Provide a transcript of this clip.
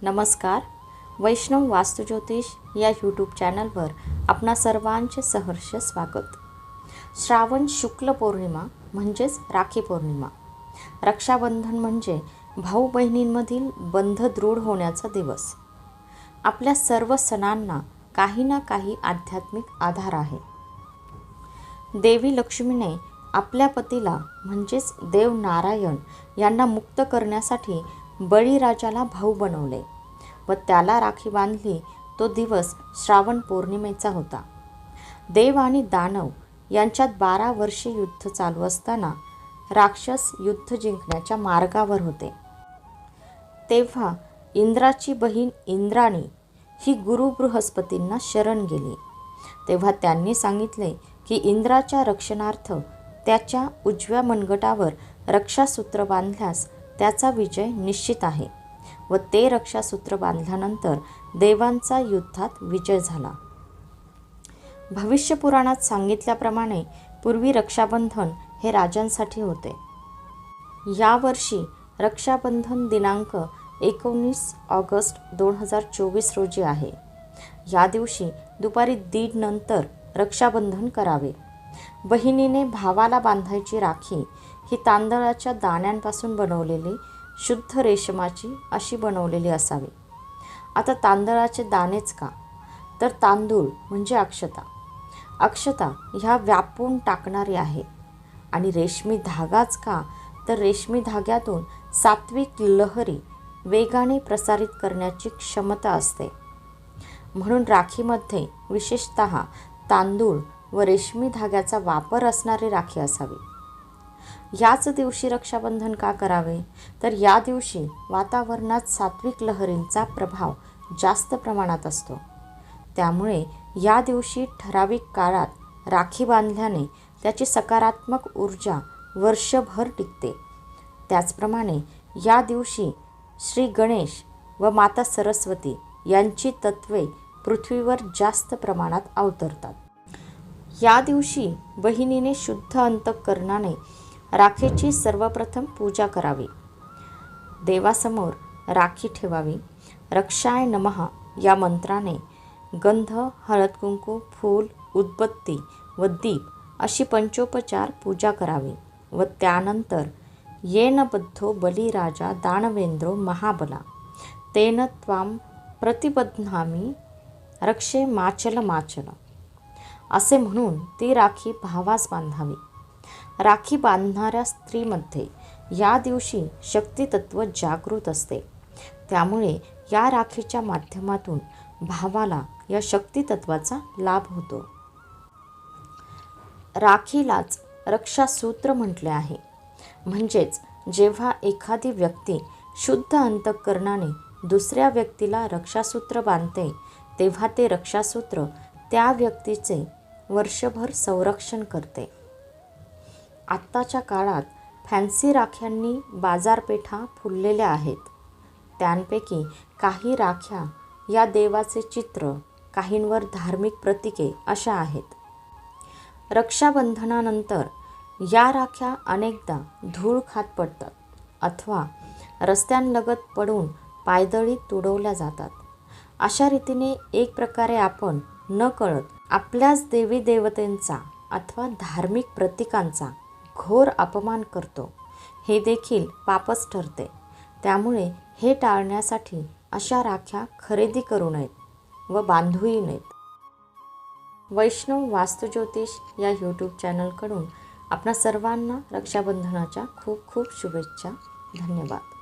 नमस्कार. वैष्णव वास्तुज्योतिष या यूट्यूब चॅनलवर आपणा सर्वांचे सहर्ष स्वागत. श्रावण शुक्ल पौर्णिमा म्हणजेच राखी पौर्णिमा. रक्षाबंधन म्हणजे भाऊ बहिणींमधील बंध दृढ होण्याचा दिवस. आपल्या सर्व सणांना काही ना काही आध्यात्मिक आधार आहे. देवी लक्ष्मीने आपल्या पतीला म्हणजेच देव नारायण यांना मुक्त करण्यासाठी बळीराजाला भाऊ बनवले व त्याला राखी बांधली. तो दिवस श्रावण पौर्णिमेचा होता. देव आणि दानव यांच्यात 12 वर्षे युद्ध चालू असताना राक्षस युद्ध जिंकण्याच्या मार्गावर होते. तेव्हा इंद्राची बहीण इंद्राणी ही गुरु बृहस्पतींना शरण गेली. तेव्हा त्यांनी सांगितले की इंद्राच्या रक्षणार्थ त्याच्या उजव्या मनगटावर रक्षासूत्र बांधल्यास त्याचा विजय निश्चित आहे व ते रक्षासूत्र बांधल्यानंतर देवांचा युद्धात विजय झाला. भविष्यपुराणात सांगितल्याप्रमाणे पूर्वी रक्षाबंधन हे राजांसाठी होते. यावर्षी रक्षाबंधन दिनांक 19 ऑगस्ट 2024 रोजी आहे. या दिवशी दुपारी 1:30 नंतर रक्षाबंधन करावे. बहिणीने भावाला बांधायची राखी ही तांदळाच्या दाण्यांपासून बनवलेली शुद्ध रेशमाची अशी बनवलेली असावी. आता तांदळाचे दाणेच का, तर तांदूळ म्हणजे अक्षता. अक्षता ह्या व्यापून टाकणारी आहे. आणि रेशमी धागाच का, तर रेशमी धाग्यातून सात्विक लहरी वेगाने प्रसारित करण्याची क्षमता असते. म्हणून राखीमध्ये विशेषतः तांदूळ व रेशमी धाग्याचा वापर असणारी राखी असावी. याच दिवशी रक्षाबंधन का करावे, तर या दिवशी वातावरणात सात्विक लहरींचा प्रभाव जास्त प्रमाणात असतो. त्यामुळे या दिवशी ठराविक काळात राखी बांधल्याने त्याची सकारात्मक ऊर्जा वर्षभर टिकते. त्याचप्रमाणे या दिवशी श्री गणेश व माता सरस्वती यांची तत्त्वे पृथ्वीवर जास्त प्रमाणात अवतरतात. या दिवशी बहिणीने शुद्ध अंतःकरणाने राखीची सर्वप्रथम पूजा करावी. देवासमोर राखी ठेवावी. रक्षाय नमः या मंत्राने गंध, हळद कुंकू, फूल, उदबत्ती व दीप अशी पंचोपचार पूजा करावी व त्यानंतर येन बद्धो बलिराजा दानवेंद्रो महाबला तेन त्वां प्रतिबध्नामि रक्षे माचल माचल असे म्हणून ती राखी भावास बांधावी. राखी बांधणाऱ्या स्त्रीमध्ये या दिवशी शक्तितत्व जागृत असते. त्यामुळे या राखीच्या माध्यमातून भावाला या शक्तितत्वाचा लाभ होतो. राखीलाच रक्षासूत्र म्हटले आहे. म्हणजेच जेव्हा एखादी व्यक्ती शुद्ध अंतःकरणाने दुसऱ्या व्यक्तीला रक्षासूत्र बांधते तेव्हा ते रक्षासूत्र त्या व्यक्तीचे वर्षभर संरक्षण करते. आत्ताच्या काळात फॅन्सी राख्यांनी बाजारपेठा फुललेल्या आहेत. त्यांपैकी काही राख्या या देवाचे चित्र, काहींवर धार्मिक प्रतीके अशा आहेत. रक्षाबंधनानंतर या राख्या अनेकदा धूळ खात पडतात अथवा रस्त्यांलगत पडून पायदळी तुडवल्या जातात. अशा रीतीने एक प्रकारे आपण नकळत आपल्याच देवी देवतांचा अथवा धार्मिक प्रतीकांचा घोर अपमान करतो. हे देखील पापच ठरते. त्यामुळे हे टाळण्यासाठी अशा राख्या खरेदी करू नयेत व बांधूही नयेत. वैष्णव वास्तुज्योतिष या यूट्यूब चॅनलकडून आपणा सर्वांना रक्षाबंधनाच्या खूप खूप शुभेच्छा. धन्यवाद.